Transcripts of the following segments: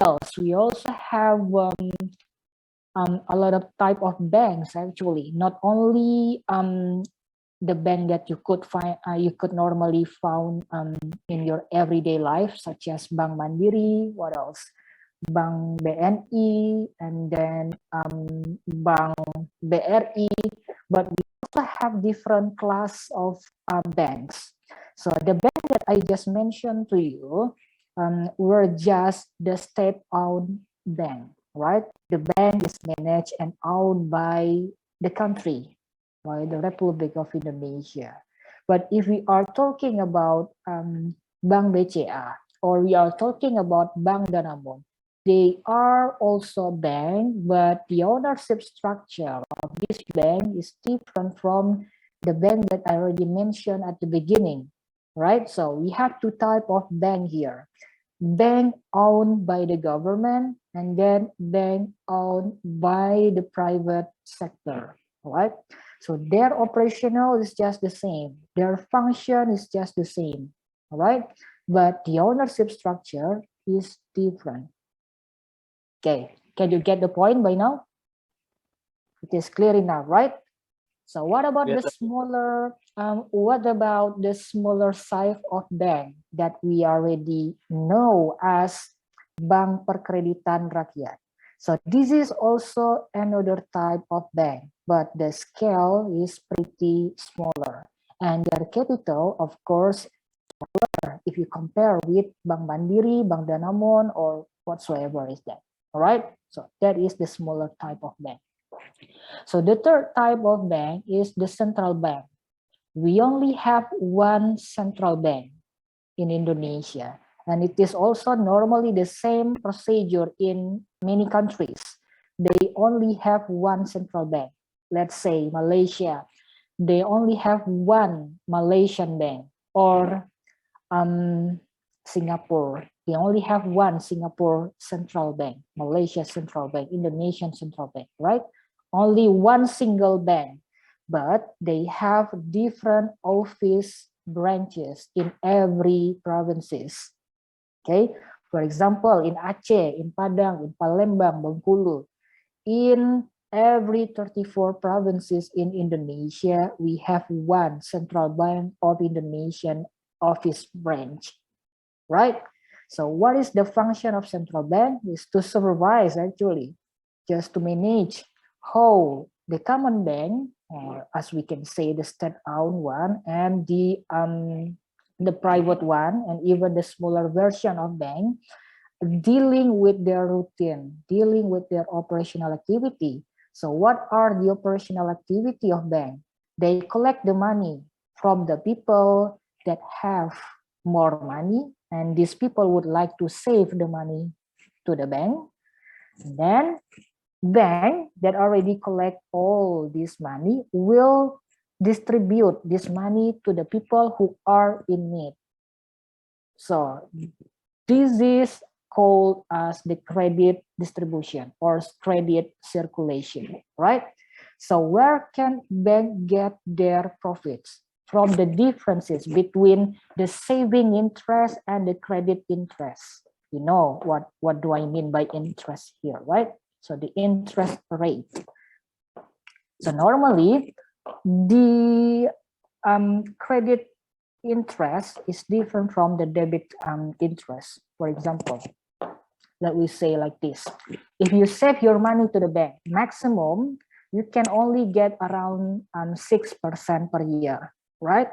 else? We also have a lot of type of banks actually. Not only the bank that you could find, you could normally found in your everyday life, such as Bank Mandiri. What else? Bank BNI, and then Bank BRI. But we also have different class of banks. So the bank that I just mentioned to you were just the state-owned bank, right? The bank is managed and owned by the country, by the Republic of Indonesia. But if we are talking about Bank BCA, or we are talking about Bank Danamon, they are also bank, but the ownership structure of this bank is different from the bank that I already mentioned at the beginning, right? So we have two types of bank here. Bank owned by the government, and then bank owned by the private sector, right? So their operational is just the same. Their function is just the same, all right? But the ownership structure is different. Okay, can you get the point by now? It is clear enough, right? So what about the smaller, what about the smaller size of bank that we already know as Bank Perkreditan Rakyat? So this is also another type of bank, but the scale is pretty smaller. And their capital, of course, smaller if you compare with Bank Mandiri, Bank Danamon, or whatsoever is that. All right, so that is the smaller type of bank. So the third type of bank is the central bank. We only have one central bank in Indonesia, and it is also normally the same procedure in many countries. They only have one central bank. Let's say Malaysia, they only have one Malaysian bank, or Singapore, they only have one Singapore central bank, Malaysia central bank, Indonesian central bank, right? Only one single bank, but they have different office branches in every provinces. Okay, for example, in Aceh, in Padang, in Palembang, Bengkulu, in every 34 provinces in Indonesia, we have one Central Bank of Indonesian office branch, right? So what is the function of central bank? Is to supervise, actually, just to manage how the common bank, or as we can say, the state-owned one, and the private one, and even the smaller version of bank, dealing with their routine, dealing with their operational activity. So what are the operational activity of bank? They collect the money from the people that have more money, and these people would like to save the money to the bank. And then bank that already collect all this money will distribute this money to the people who are in need. So this is called as the credit distribution or credit circulation, right? So where can bank get their profits? From the differences between the saving interest and the credit interest. You know what do I mean by interest here, right? So the interest rate. So normally the credit interest is different from the debit interest. For example, let me say like this: if you save your money to the bank, maximum you can only get around 6% per year, right?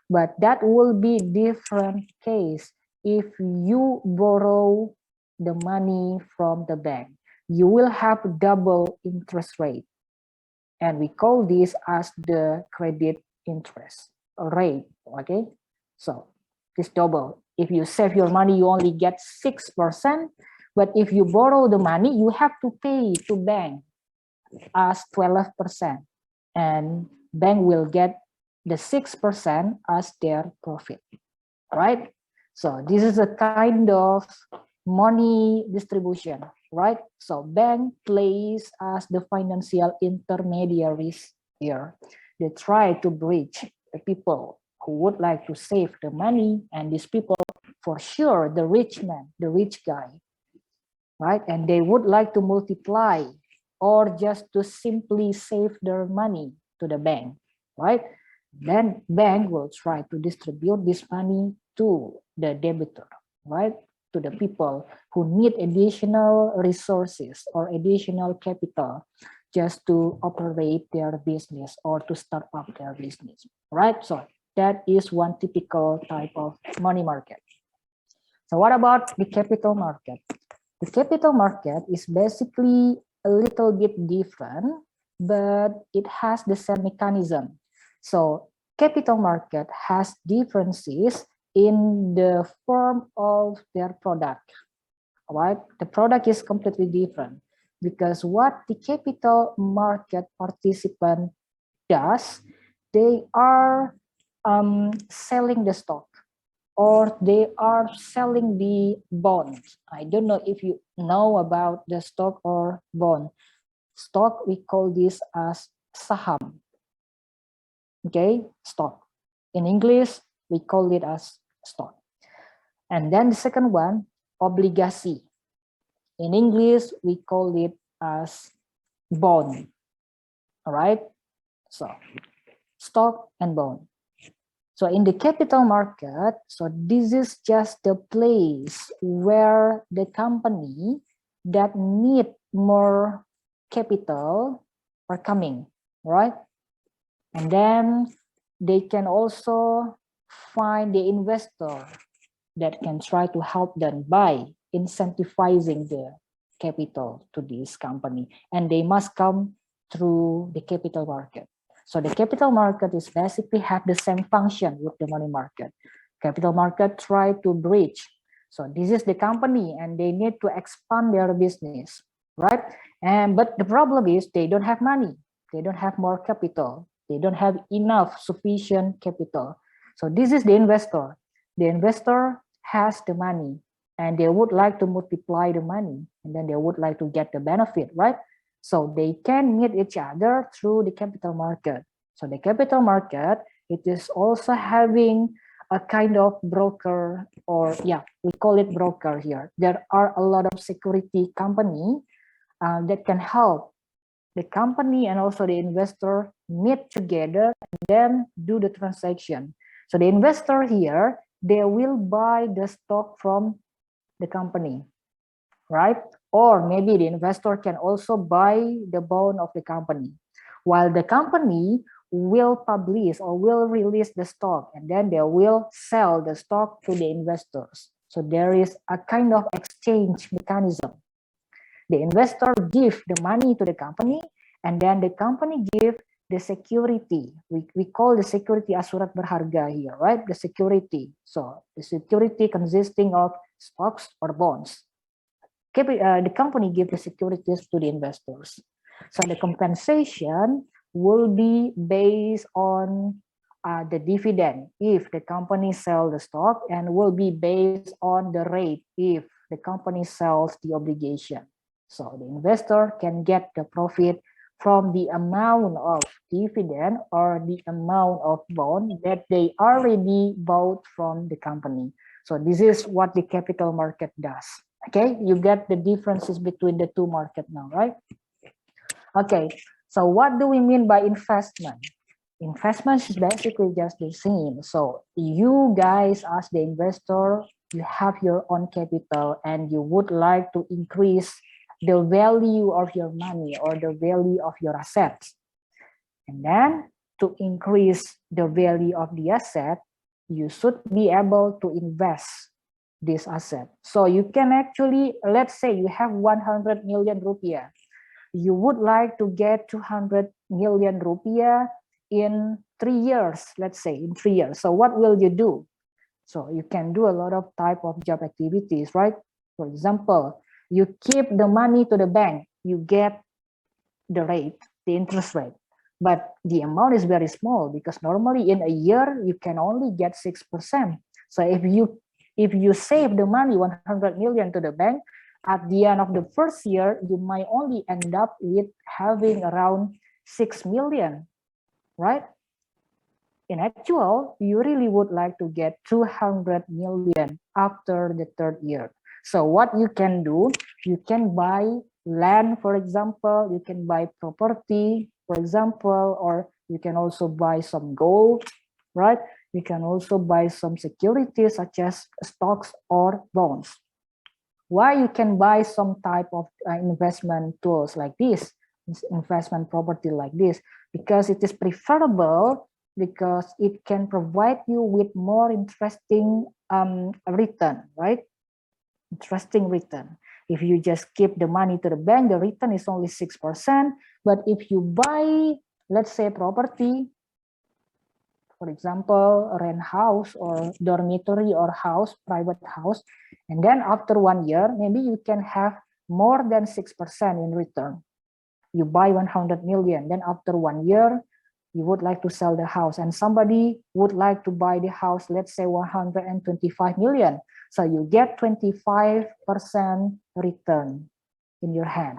But that will be different case if you borrow the money from the bank. You will have double interest rate, and we call this as the credit interest rate. Okay, so it's double. If you save your money, you only get 6%, but if you borrow the money, you have to pay to bank as 12%, and bank will get the 6% as their profit, right? So this is a kind of money distribution, right? So bank plays as the financial intermediaries here. They try to bridge the people who would like to save the money, and these people, for sure, the rich man, the rich guy, right? And they would like to multiply or just to simply save their money to the bank, right? Then bank will try to distribute this money to the debitor, right? To the people who need additional resources or additional capital just to operate their business or to start up their business, right? So that is one typical type of money market. So what about the capital market? The capital market is basically a little bit different, but it has the same mechanism. So capital market has differences in the form of their product, right? The product is completely different because what the capital market participant does, they are selling the stock or they are selling the bonds. I don't know if you know about the stock or bond. Stock, we call this as saham. Okay, stock. In English, we call it as stock. And then the second one, obligasi. In English, we call it as bond. All right, so stock and bond. So in the capital market, so this is just the place where the company that need more capital are coming, right? And then they can also find the investor that can try to help them by incentivizing the capital to this company. And they must come through the capital market. So the capital market is basically have the same function with the money market. Capital market try to bridge. So this is the company and they need to expand their business, right? But the problem is they don't have money. They don't have more capital. They don't have enough sufficient capital. So this is the investor. The investor has the money and they would like to multiply the money and then they would like to get the benefit, right? So they can meet each other through the capital market. So the capital market, it is also having a kind of broker, or yeah, we call it broker here. There are a lot of security company that can help the company and also the investor meet together and then do the transaction. So the investor here, they will buy the stock from the company, right? Or maybe the investor can also buy the bond of the company, while the company will publish or will release the stock and then they will sell the stock to the investors. So there is a kind of exchange mechanism. The investor give the money to the company and then the company give the security. We call the security as surat berharga here, right? The security. So the security consisting of stocks or bonds. The company give the securities to the investors. So the compensation will be based on the dividend if the company sells the stock, and will be based on the rate if the company sells the obligation. So the investor can get the profit from the amount of dividend or the amount of bond that they already bought from the company. So this is what the capital market does. Okay, you get the differences between the two markets now, right? Okay, so what do we mean by investment? Investment is basically just the same. So you guys as the investor, you have your own capital and you would like to increase the value of your money or the value of your assets. And then to increase the value of the asset, you should be able to invest this asset. So you can actually, let's say you have 100 million rupiah. You would like to get 200 million rupiah in 3 years, let's say in 3 years. So what will you do? So you can do a lot of type of job activities, right? For example, you keep the money to the bank, you get the rate, the interest rate. But the amount is very small because normally in a year, you can only get 6%. So if you save the money 100 million to the bank, at the end of the first year, you might only end up with having around 6 million, right? In actual, you really would like to get 200 million after the third year. So what you can do, you can buy land, for example, you can buy property, for example, or you can also buy some gold, right? You can also buy some securities such as stocks or bonds. Why you can buy some type of investment tools like this, investment property like this? Because it is preferable, because it can provide you with more interesting return, right? Interesting return. If you just keep the money to the bank, the return is only 6%. But if you buy, let's say, property, for example, rent house or dormitory or house, private house, and then after 1 year, maybe you can have more than 6% in return. You buy 100 million, then after 1 year, you would like to sell the house, and somebody would like to buy the house, let's say 125 million. So you get 25% return in your hand.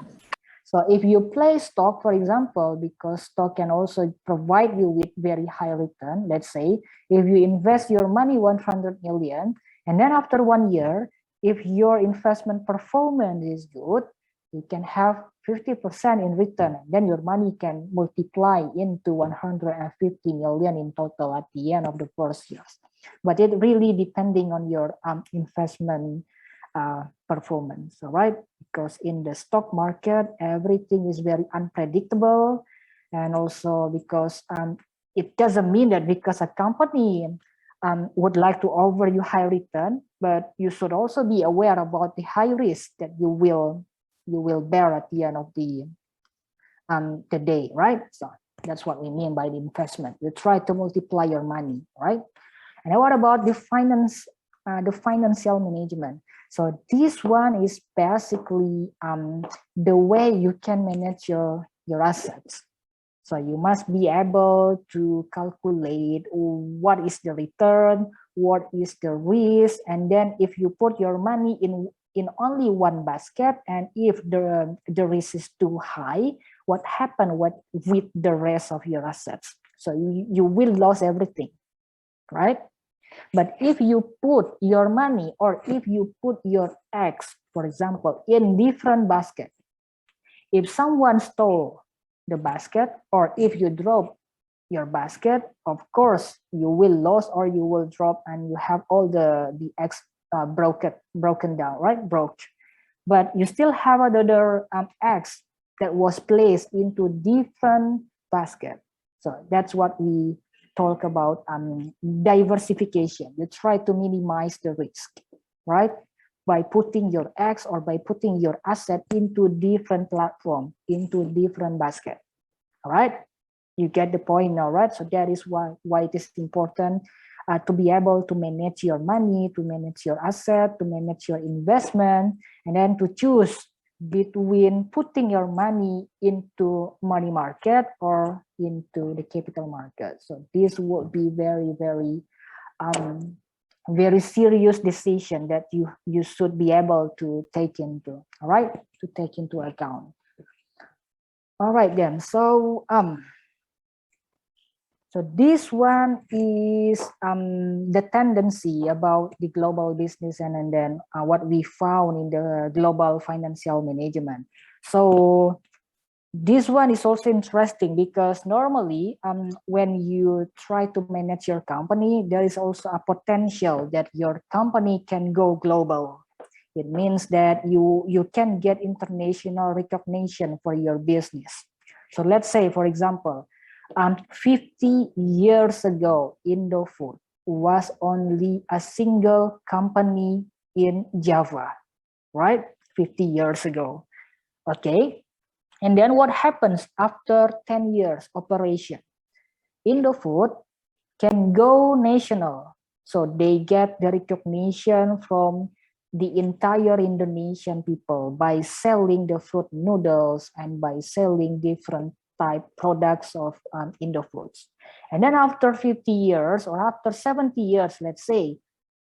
So if you play stock, for example, because stock can also provide you with very high return, let's say, if you invest your money 100 million, and then after 1 year, if your investment performance is good, you can have 50% in return. Then your money can multiply into 150 million in total at the end of the first years. But it really depending on your investment performance, all right? Because in the stock market, everything is very unpredictable. And also because it doesn't mean that because a company would like to offer you high return, but you should also be aware about the high risk that you will bear at the end of the day, right? So that's what we mean by the investment. You try to multiply your money, right? And what about the financial management? So this one is basically the way you can manage your assets. So you must be able to calculate what is the return, what is the risk, and then if you put your money in only one basket, and if the risk is too high, what happens with the rest of your assets? So you will lose everything, right? But if you put your money, or if you put your eggs, for example, in different baskets, if someone stole the basket, or if you drop your basket, of course you will lose, or you will drop, and you have all the eggs broken down, right? Broke. But you still have other eggs that was placed into different basket. So that's what we talk about diversification. You try to minimize the risk, right? By putting your eggs or by putting your asset into different platform, into different basket. All right, you get the point now, right? So that is why it is important to be able to manage your money, to manage your asset, to manage your investment, and then to choose between putting your money into money market or into the capital market. So this would be very, very serious decision that you should be able to take into, all right, to take into account. All right then, so this one is the tendency about the global business, and then what we found in the global financial management. So this one is also interesting because normally when you try to manage your company, there is also a potential that your company can go global. It means that you can get international recognition for your business. So let's say, for example, 50 years ago, Indofood was only a single company in Java, right? 50 years ago. Okay. And then what happens after 10 years operation? Indofood can go national. So they get the recognition from the entire Indonesian people by selling the fruit noodles and by selling different type products of Indofoods. And then after 50 years or after 70 years, let's say,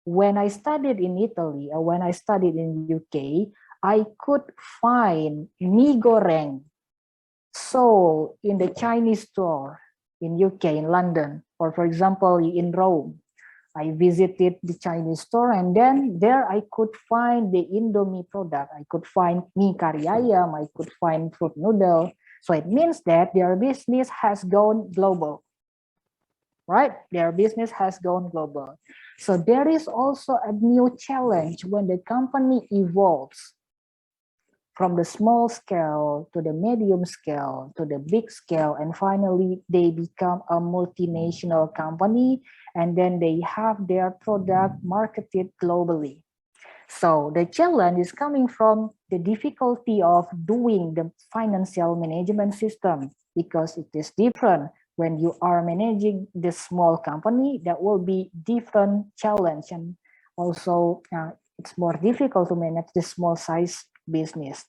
when I studied in Italy or when I studied in UK, I could find mie goreng sold in the Chinese store in UK, in London, or for example, in Rome. I visited the Chinese store, and then there I could find the Indomie product. I could find mie kari ayam, I could find fruit noodle. So it means that their business has gone global, right? Their business has gone global. So there is also a new challenge when the company evolves from the small scale to the medium scale to the big scale, and finally they become a multinational company, and then they have their product marketed globally. So the challenge is coming from the difficulty of doing the financial management system, because it is different when you are managing the small company. That will be different challenge, and also it's more difficult to manage the small size business.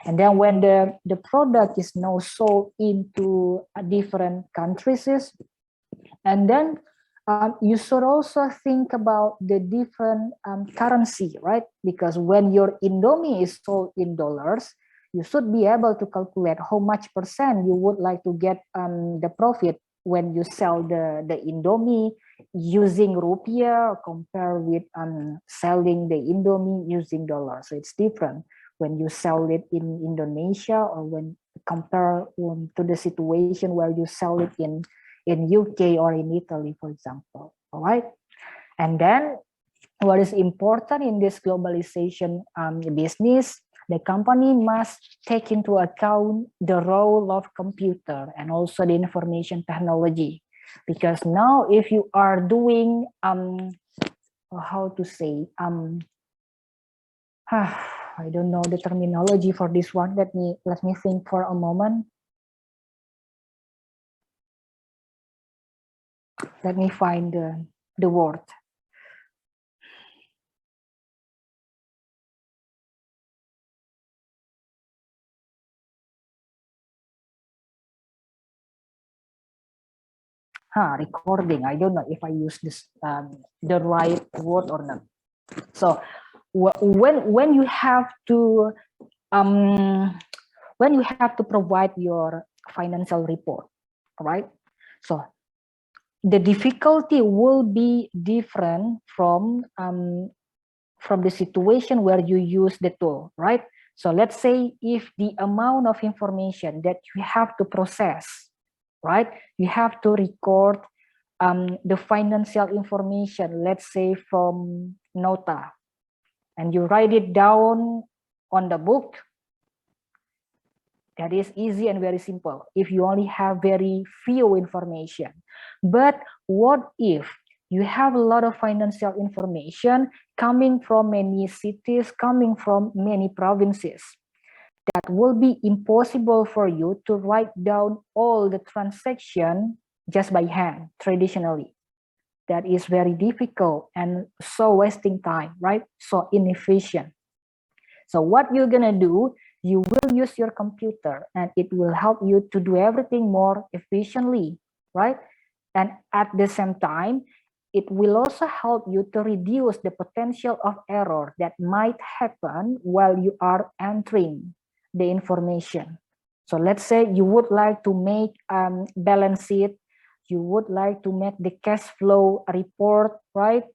And then when the product is now sold into different countries, and then you should also think about the different currency, right? Because when your Indomie is sold in dollars, you should be able to calculate how much percent you would like to get the profit when you sell the Indomie using rupiah compared with selling the Indomie using dollars. So it's different when you sell it in Indonesia, or when compare to the situation where you sell it in UK or in Italy, for example. All right. And then what is important in this globalization business, the company must take into account the role of computer and also the information technology. Because now if you are doing, how to say, I don't know the terminology for this one. Let me think for a moment. Let me find the word. Recording. I don't know if I use this the right word or not. So when you have to provide your financial report, right? So the difficulty will be different from the situation where you use the tool, right? So let's say if the amount of information that you have to process, right? You have to record the financial information, let's say from nota, and you write it down on the book. That is easy and very simple if you only have very few information. But what if you have a lot of financial information coming from many cities, coming from many provinces? That will be impossible for you to write down all the transaction just by hand traditionally. That is very difficult and so wasting time, right? So inefficient. So what you're gonna do, you will use your computer, and it will help you to do everything more efficiently, right? And at the same time, it will also help you to reduce the potential of error that might happen while you are entering the information. So let's say you would like to make balance sheet, you would like to make the cash flow report, right?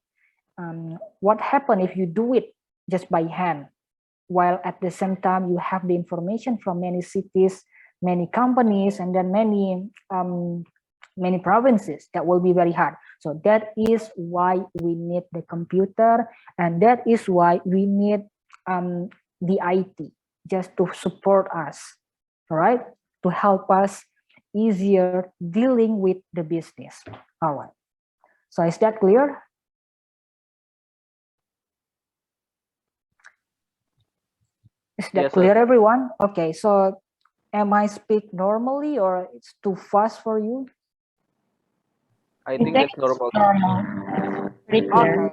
What happens if you do it just by hand, while at the same time you have the information from many cities, many companies, and then many provinces? That will be very hard. So that is why we need the computer, and that is why we need the IT just to support us, all right, to help us easier dealing with the business. All right, so is that clear? Is that clear, everyone? Okay, so am I speak normally or it's too fast for you? I think it's normal. Okay,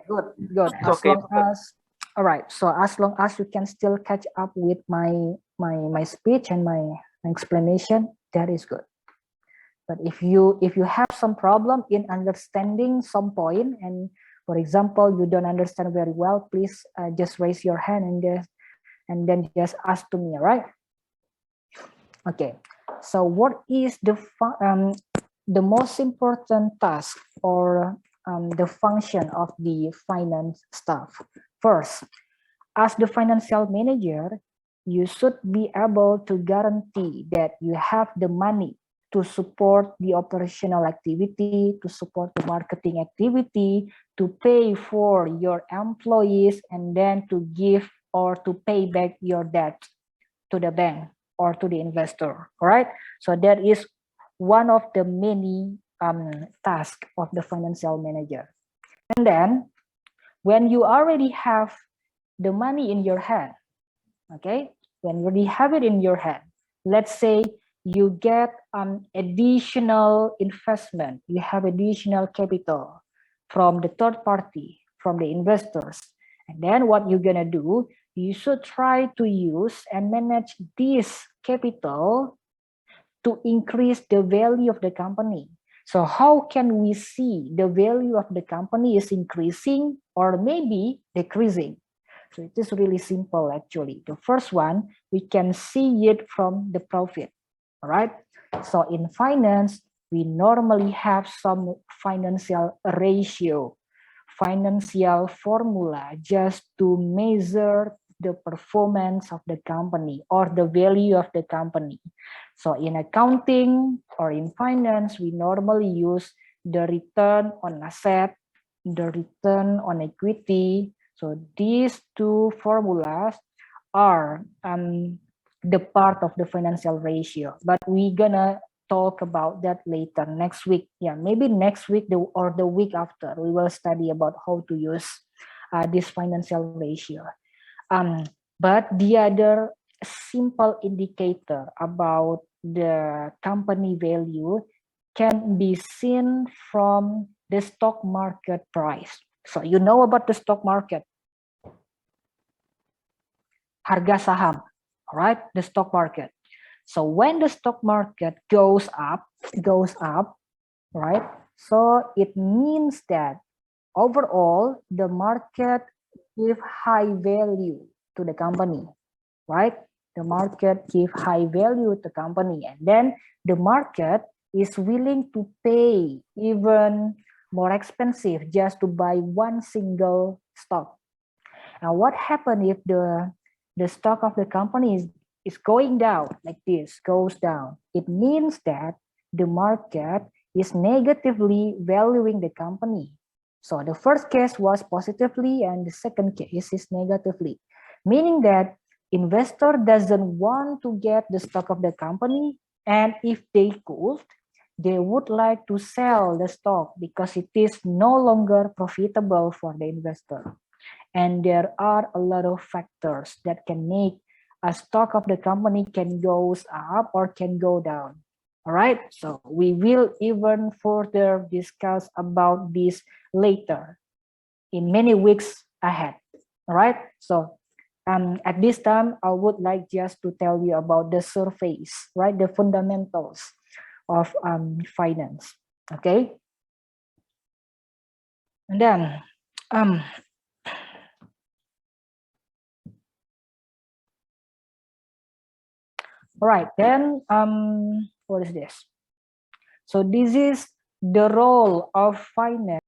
good. As long as, all right. So as long as you can still catch up with my speech and my explanation, that is good. But if you have some problem in understanding some point, and for example you don't understand very well, please just raise your hand and then just ask to me, right? Okay. So what is the most important task or the function of the finance staff. First, as the financial manager, you should be able to guarantee that you have the money to support the operational activity, to support the marketing activity, to pay for your employees, and then to give or to pay back your debt to the bank or to the investor, right? So that is one of the many tasks of the financial manager. And then when you already have the money in your hand, okay, when you already have it in your hand, let's say you get additional investment, you have additional capital from the third party, from the investors, and then what you're gonna do, you should try to use and manage this capital to increase the value of the company. So how can we see the value of the company is increasing or maybe decreasing? So it is really simple actually. The first one, we can see it from the profit, all right? So in finance, we normally have some financial ratio, financial formula just to measure the performance of the company or the value of the company. So in accounting or in finance, we normally use the return on asset, the return on equity. So these two formulas are the part of the financial ratio, but we're gonna talk about that later next week. Yeah, maybe next week or the week after, we will study about how to use this financial ratio. But the other simple indicator about the company value can be seen from the stock market price. So you know about the stock market, harga saham, all right? The stock market. So when the stock market goes up, right? So it means that overall the market give high value to the company, right? The market give high value to the company, and then the market is willing to pay even more expensive just to buy one single stock. Now, what happens if the stock of the company is going down like this, goes down? It means that the market is negatively valuing the company. So the first case was positively and the second case is negatively, meaning that investor doesn't want to get the stock of the company, and if they could, they would like to sell the stock because it is no longer profitable for the investor. And there are a lot of factors that can make a stock of the company can goes up or can go down. All right, so we will even further discuss about this later in many weeks ahead. All right, so at this time, I would like just to tell you about the surface, right? The fundamentals of finance. Okay, and then all right, then what is this? So this is the role of finance